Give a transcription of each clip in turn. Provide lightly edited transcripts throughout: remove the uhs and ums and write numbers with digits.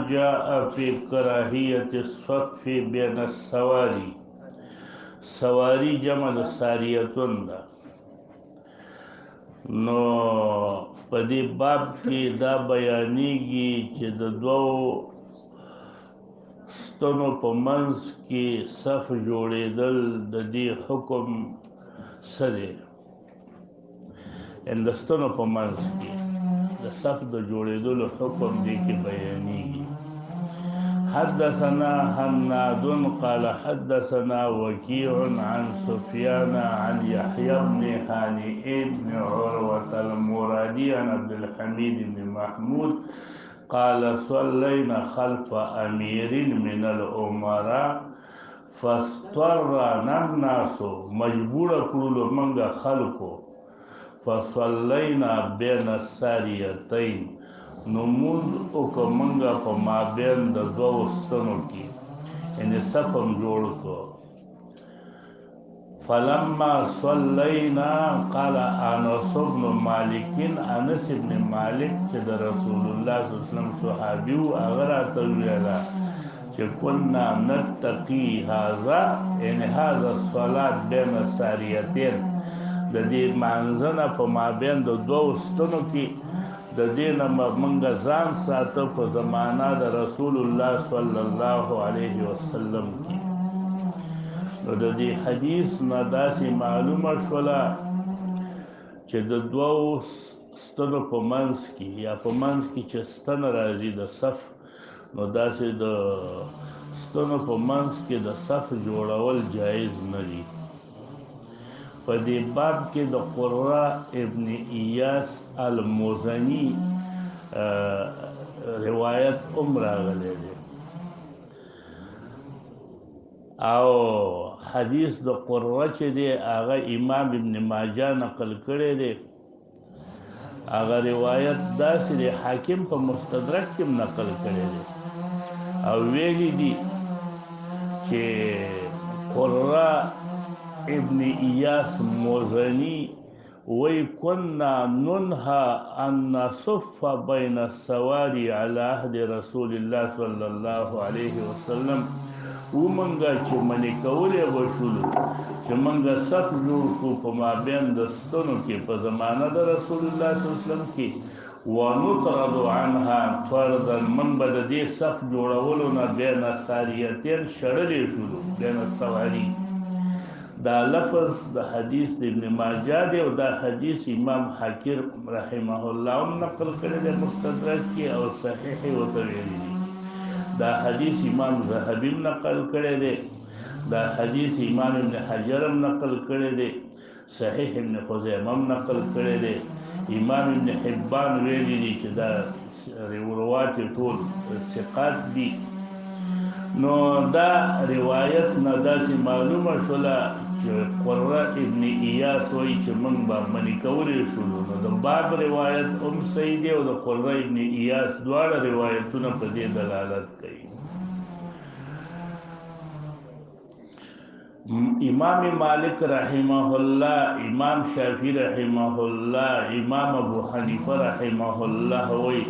جاء في كراهية الصف بين السواري. سواری جمع د ساریتون ده. نو په دې باب کې دا بیانېږي چې د دوو ستنو په منځ کې صف جوړېدل د دې حکم څه دی؟ د ستنو په منځ کې د صف د جوړېدلو حکم دې کې بیانېږي. حدثنا هناد قال حدثنا وكيع عن سفيان عن يحيى بن هانئ بن عروة المرادي عن عبد الحميد بن محمود قال صلينا خلف أمير من الأمراء فاضطرنا الناس مجبور كل من خلقه فصلينا بين الساريتين نموز اوکا منگا پا مابین دا دو ستنو کی یعنی صفم جوڑ کو. فلما صلینا قال انس بن مالک انس بن مالک چې د رسول الله صلی الله علیه وسلم صحابیو اگر اتویلا چې كنا نتقي هذا یعنی هذا الصلاة بین الساریتین د دې مانځنه په مابین د دو ستنو کی د دینه منګه ځان ساته په زمانہ د رسول الله صلی الله علیه وسلم کې. نو د دې حدیث نه داسې معلومه شوله چې د دوو ستنو په منځ کې یا په منځ کې چې ستن راځي د صف، نو داسې د ستنو په منځ کې د صف جوړول جایز نه دي. په دې باب کې د قرة ابن ایاس المزنی روایت راغلی دی او حدیث د قرة چې دی هغه امام ابن ماجه نقل کړی دی. هغه روایت داسې دی حاکم په مستدرک کې نقل کړی دی او ویلی دی چې قرة ابن ایاس موزنی وی كنا ننهى أن نصف بين السواري على عهد رسول الله صلى الله عليه وسلم. ومنگا چې منی کولی بشولو چې منگا صف جوړ کو په مابین د ستنو کې په زمانه د رسول الله صلی الله علیه وسلم کې ونطرد عنها طردا من به د دې صف جوړولو نه بین ساریتین شړلی شولو بین السواري. دا لفظ د حدیث د ابن ماجه دی او دا حدیث امام حاکم رحمه الله هم نقل کړی دی مستدرک کې او صحیح ورته ویلی دی. دا حدیث امام ذهبی نقل کړی دی. دا حدیث امام ابن حجر هم نقل کړی دی. صحیح ابن خزیمه هم نقل کړی دی. امام ابن حبان ویلی دی چې دا روایت ټول ثقات دي. نو دا روایت نه داسې معلومه شوله چې قرة ابن ایاس وایي چې موږ به منې کولی شولو. نو د باب روایت هم صحیح دی او د قرة ابن ایاس دواړه روایتونه په دې دلالت کوي. امام مالک رحمه الله، امام شافعی رحمه الله، امام ابو حنیفه رحمه الله وایي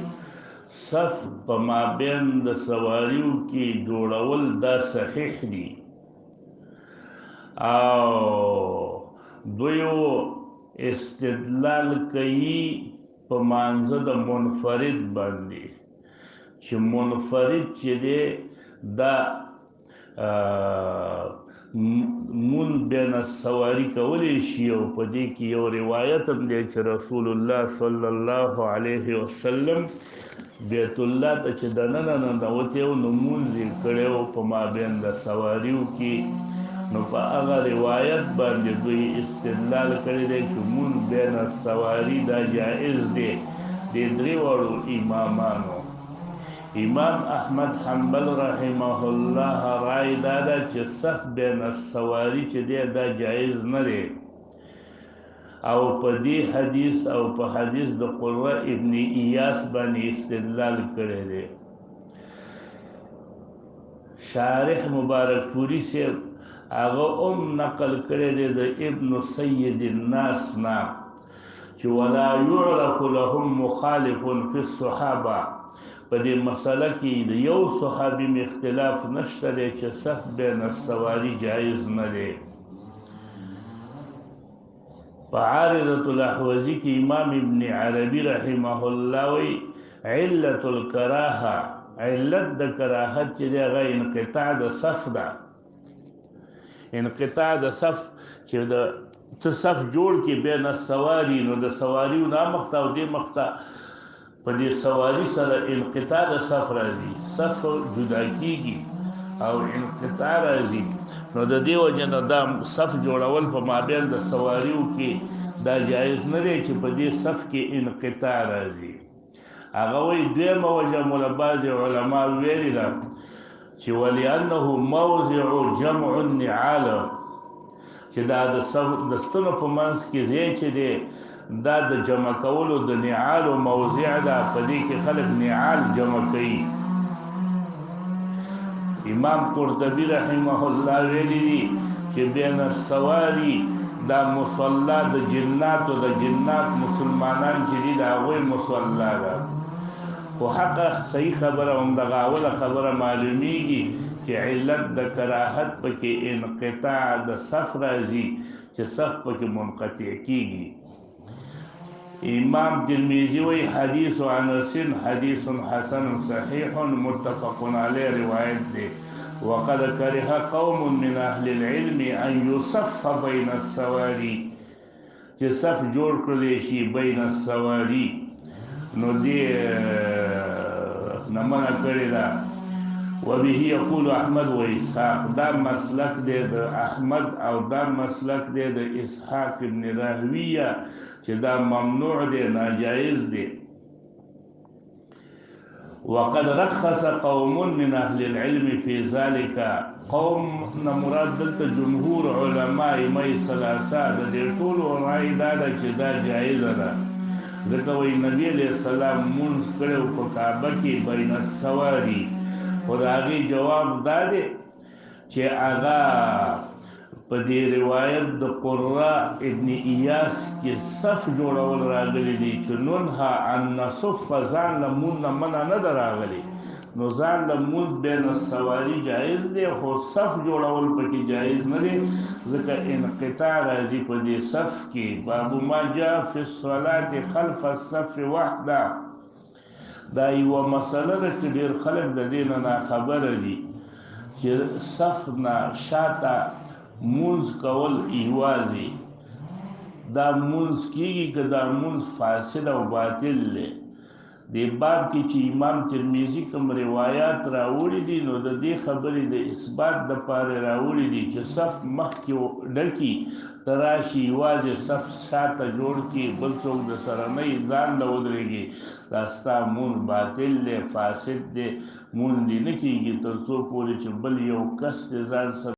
صف په مابین د سواریو کې جوړول دا صحیح دي او دویو استدلال کوي په مانځه د منفرد باندې چې منفرد چې دی دا مون بین السواری کولی شي او په دې کې یو روایت هم دی چې رسول الله صلی الله علیه وسلم بیت الله ته چې دننه ننوتې او نو مونځ یې کړی و په مابین د سواریو کې. نو په هغه روایت باندې دوی استدلال کړی دی چې مونځ بین السواری دا جائز دی د درې واړو امامانو. امام احمد حنبل رحمه الله رای دا ده چې صف بین السواری چې دی دا جائز نه دی او په دې حدیث او په حدیث د قرة ابن ایاس باندې استدلال کړی دی. شارح مبارک پوری سے هغه هم نقل کړی دی د ابن سید الناس نه چې ولا يعرف لهم مخالف في الصحابه په دې مسله کې د یو صحابي اختلاف نشته دی چې صف بین السواری جایز نه دی. په عارضة الاحوزی کې امام ابن عربي رحمه الله وی علت الکراهه، علت د کراهت چې دی هغه انقطاع د صف ده. انقطاع د صف چې د ته صف جوړ کې بین السواری، نو د سواریو نه مخته او دې مخته په دې سواری سره انقطاع د صف راځي، صف جدا کیږي او انقطاع راځي. نو د دې وجه نه دا صف جوړول په مابین د سواریو کې دا جایز نه دی چې په دې صف کې انقطاع راځي. هغه وایي دویمه وجه مولا بعضې علما ویلې ده چې ولأنه موضع جمع النعال، چې دا د ستنو په منځ کې ځای چې دی دا د جمع کولو د نعالو موضع ده، په دې کې خلک نعال جمع کوي. امام قرطبي رحمه الله ویلي دي چې بین السواری دا مصلا د جناتو، د جنات مسلمانان چې دي د هغوی مصلا ده. خو حقه صحیح خبره همدغه اوله خبره معلومیږي چې علت د کراهت پکې انقطاع د صف راځي، چې صف پکې منقطع کیږي. امام ترمذی وی حدیث انس حدیث حسن صحیح متفق علیه روایت دی. وقد كره قوم من اهل العلم ان يصف بين السواری، چې صف جوړ کړلی شي بین السواری، نو دې نه منع کړې ده. وبه یقول احمد و اسحاق، دا مسلک دی د احمد او دا مسلک دی د اسحاق ابن راهویه چې دا ممنوع دی، ناجایز دی. وقد رخص قوم من اهل العلم في ذلك، قوم نه مراد دلته جمهور علما ائمه ثلاثه د دې ټولو رائے دا ده چې دا جایزه ده. ځکه وایي نبي علیه السلام مونځ کړی په کعبه کې بین السواری، خو د هغې جواب دا دی چې هغه په دې روایت د قره ابن ایاس کې صف جوړول راغلی دی چې ننهى ان نصف، ځان له مونځ نه منع نه ده راغلی. نو ځان له مونځ بین السواری جایز دی، خو صف جوړول پکې جایز نه دی، ځکه انقطاع راځي په دې صف کې. باب ما جاء فی الصلاة خلف الصف وحده، دا یوه مسله ده چې ډېر خلک د دې نه ناخبره دي چې صف نه شاته مونځ کول یوازې دا مونځ کیږي که دا مونځ فاسد او باطل دی. دې باب کې چې امام ترمذي کوم روایات راوړي دي، نو د دې خبرې د اثبات دپاره راوړي دي چې صف مخکې ډکي ته راشي، یوازې صف شاته جوړ کړي، بل څوک د سره نه وي، ځان له ودرېږي، دا ستا مونځ باطل دی، فاسد دی، مونځ دې نه کېږي تر څو پورې چې بل یو کس دې ځان سره